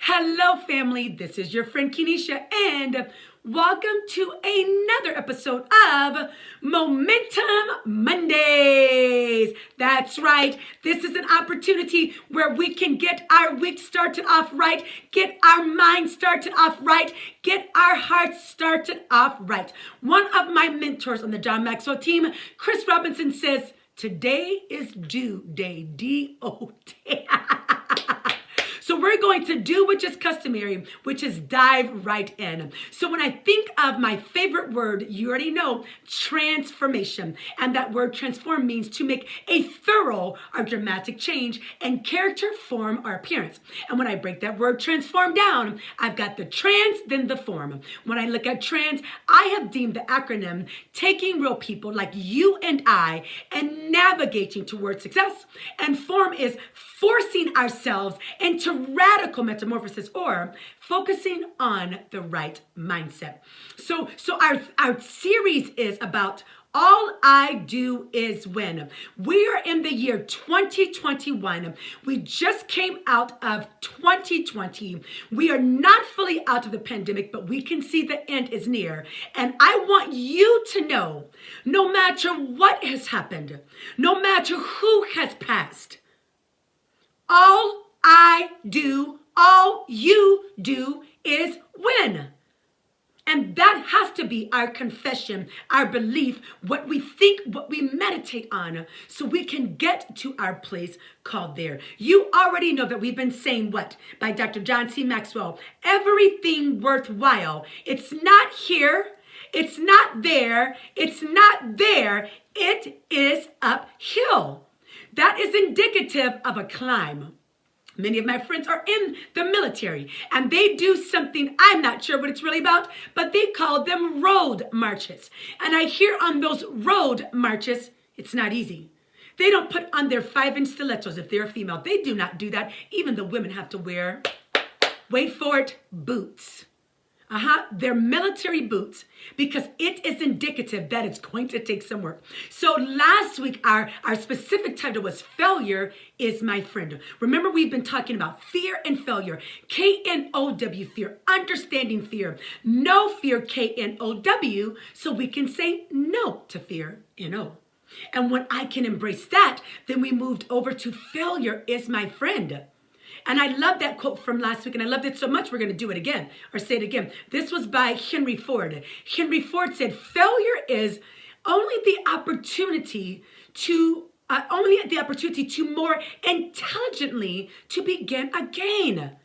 Hello, family. This is your friend Kenesha, and welcome to another episode of Momentum Mondays. That's right. This is an opportunity where we can get our week started off right, get our mind started off right, get our hearts started off right. One of my mentors on the John Maxwell team, Chris Robinson, says, "Today is due day, D-O-T." So we're going to do which is customary, which is dive right in. So when I think of my favorite word, you already know, transformation. And that word transform means to make a thorough or dramatic change in character, form, or appearance. And when I break that word transform down, I've got the trans, then the form. When I look at trans, I have deemed the acronym taking real people like you and I and navigating towards success. And form is forcing ourselves into radical metamorphosis or focusing on the right mindset. So our series is about all I do is win. We are in the year 2021. We just came out of 2020. We are not fully out of the pandemic, but we can see the end is near. And I want you to know, no matter what has happened, no matter who has passed, all you do is win. And that has to be our confession, our belief, what we think, what we meditate on, so we can get to our place called there. You already know that we've been saying what? By Dr. John C. Maxwell, everything worthwhile. It's not here. It's not there. It's not there. It is uphill. That is indicative of a climb. Many of my friends are in the military and they do something, I'm not sure what it's really about, but they call them road marches. And I hear on those road marches, it's not easy. They don't put on their 5-inch stilettos if they're a female. They do not do that. Even the women have to wear, wait for it, boots. They're military boots because it is indicative that it's going to take some work. So last week, our specific title was Failure is My Friend. Remember, we've been talking about fear and failure. K-N-O-W, fear, understanding fear. No fear, K-N-O-W, so we can say no to fear, N-O. And when I can embrace that, then we moved over to failure is my friend. And I love that quote from last week, and I loved it so much, we're going to do it again, or say it again. This was by Henry Ford. Henry Ford said, failure is only the opportunity to more intelligently to begin again.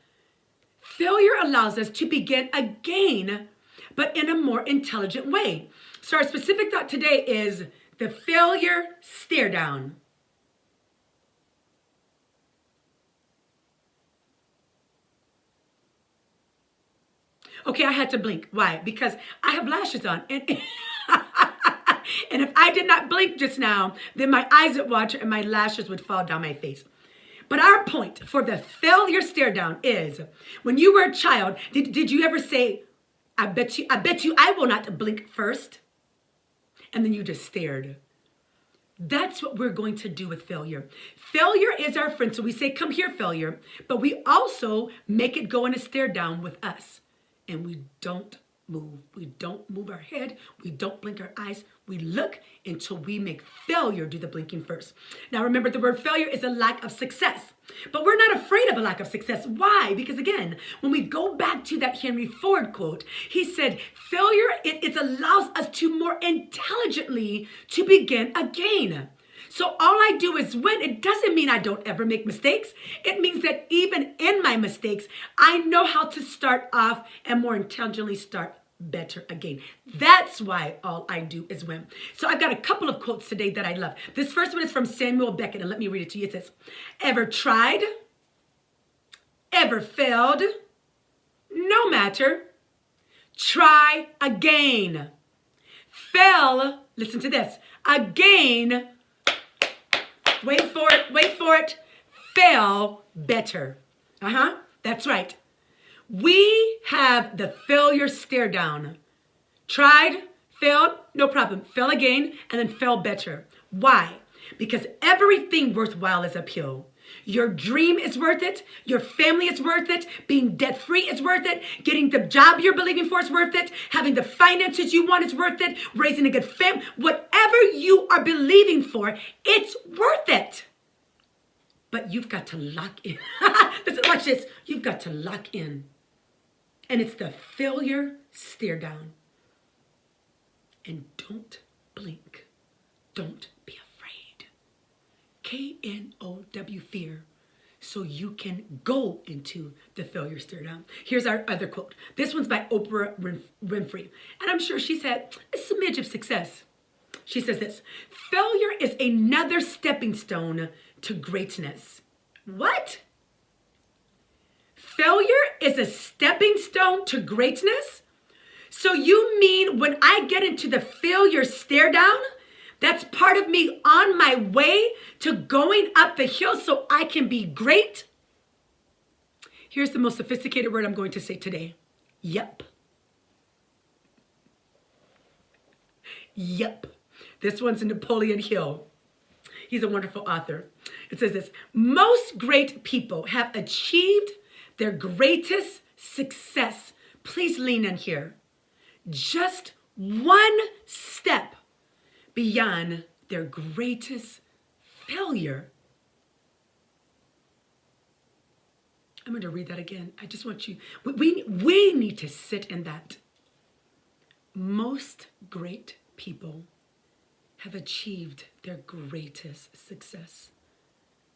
Failure allows us to begin again, but in a more intelligent way. So our specific thought today is the failure stare down. Okay, I had to blink. Why? Because I have lashes on. And if I did not blink just now, then my eyes would water and my lashes would fall down my face. But our point for the failure stare down is, when you were a child, did you ever say, I bet you I will not blink first? And then you just stared. That's what we're going to do with failure. Failure is our friend. So we say, come here, failure. But we also make it go in a stare down with us. And we don't move. We don't move our head. We don't blink our eyes. We look until we make failure do the blinking first. Now remember, the word failure is a lack of success. But we're not afraid of a lack of success. Why? Because again, when we go back to that Henry Ford quote, he said, failure, it allows us to more intelligently to begin again. So all I do is win. It doesn't mean I don't ever make mistakes. It means that even in my mistakes, I know how to start off and more intelligently start better again. That's why all I do is win. So I've got a couple of quotes today that I love. This first one is from Samuel Beckett, and let me read it to you. It says, ever tried, ever failed, no matter, try again. Fail, listen to this, again. Wait for it. Fail better. That's right. We have the failure stare down. Tried, failed, no problem. Fail again, and then fail better. Why? Because everything worthwhile is uphill. Your dream is worth it. Your family is worth it. Being debt free is worth it. Getting the job you're believing for is worth it. Having the finances you want is worth it. Raising a good family, whatever you are believing for, it's worth it. But you've got to lock in. Listen, watch this. You've got to lock in. And it's the failure stare down. And don't blink. Don't be afraid. KNOW, fear. So you can go into the failure stare down. Here's our other quote. This one's by Oprah Winfrey. And I'm sure she's had a smidge of success. She says this: failure is another stepping stone to greatness. What? Failure is a stepping stone to greatness? So you mean when I get into the failure stare down, that's part of me on my way to going up the hill so I can be great? Here's the most sophisticated word I'm going to say today. Yep. Yep. This one's Napoleon Hill. He's a wonderful author. It says this: most great people have achieved their greatest success. Please lean in here. Just one step beyond their greatest failure. I'm going to read that again. I just want you, we need to sit in that. Most great people have achieved their greatest success.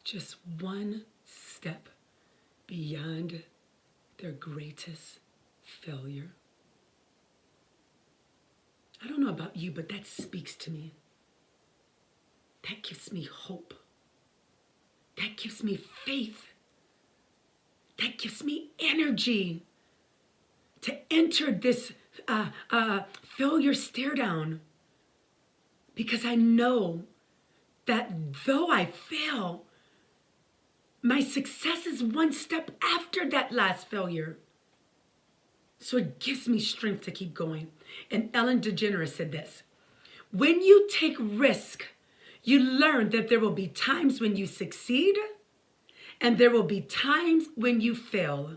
Just one step beyond their greatest failure. I don't know about you, but that speaks to me. That gives me hope. That gives me faith. That gives me energy to enter this failure stare down. Because I know that though I fail, my success is one step after that last failure. So it gives me strength to keep going. And Ellen DeGeneres said this: when you take risk, you learn that there will be times when you succeed and there will be times when you fail.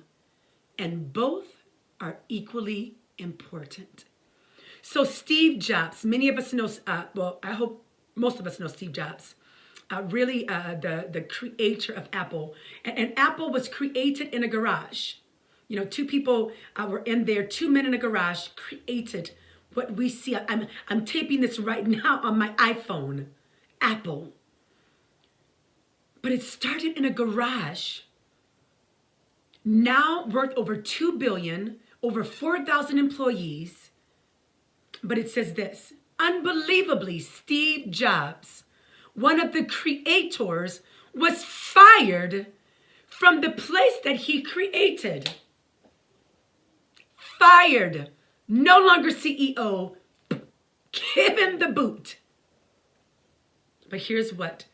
And both are equally important. So Steve Jobs, many of us know, well, I hope most of us know Steve Jobs. Really the creator of Apple. And Apple was created in a garage. You know, two people were in there, 2 men in a garage, created what we see. I'm taping this right now on my iPhone. Apple. But it started in a garage. Now worth over $2 billion, over 4,000 employees. But it says this: unbelievably, Steve Jobs, one of the creators, was fired from the place that he created. Fired. No longer CEO. Give him the boot. But here's what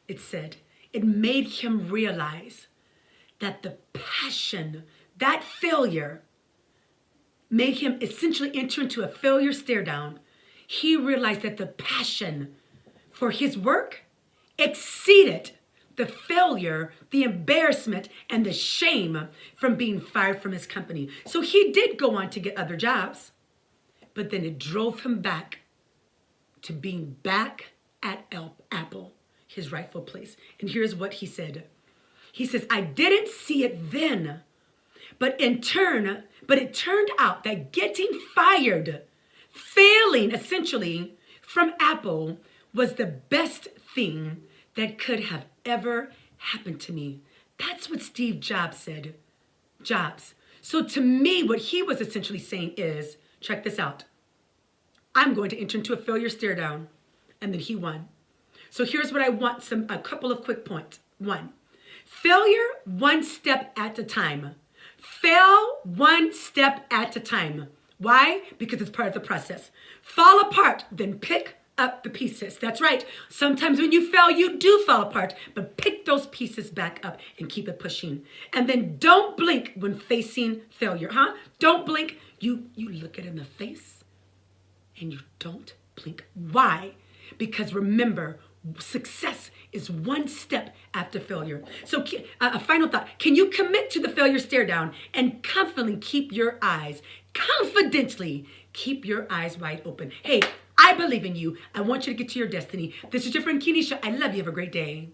it said. It made him realize that the passion, that failure, made him essentially enter into a failure stare down. He realized that the passion for his work exceeded the failure, the embarrassment, and the shame from being fired from his company. So he did go on to get other jobs, but then it drove him back to being back at Apple, his rightful place. And here's what he said. He says, I didn't see it then, but it turned out that getting fired, failing essentially from Apple, was the best thing that could have ever happened to me. That's what Steve Jobs said. Jobs. So to me, what he was essentially saying is, check this out. I'm going to enter into a failure stare down. And then he won. So here's what I want, a couple of quick points. One, failure one step at a time. Fail one step at a time. Why? Because it's part of the process. Fall apart, then pick up the pieces. That's right. Sometimes when you fail, you do fall apart, but pick those pieces back up and keep it pushing. And then don't blink when facing failure, Don't blink. You look it in the face and you don't blink. Why? Because remember, success is one step after failure. So a final thought. Can you commit to the failure stare down and confidently keep your eyes wide open? Hey, I believe in you. I want you to get to your destiny. This is your friend Kenesha. I love you. Have a great day.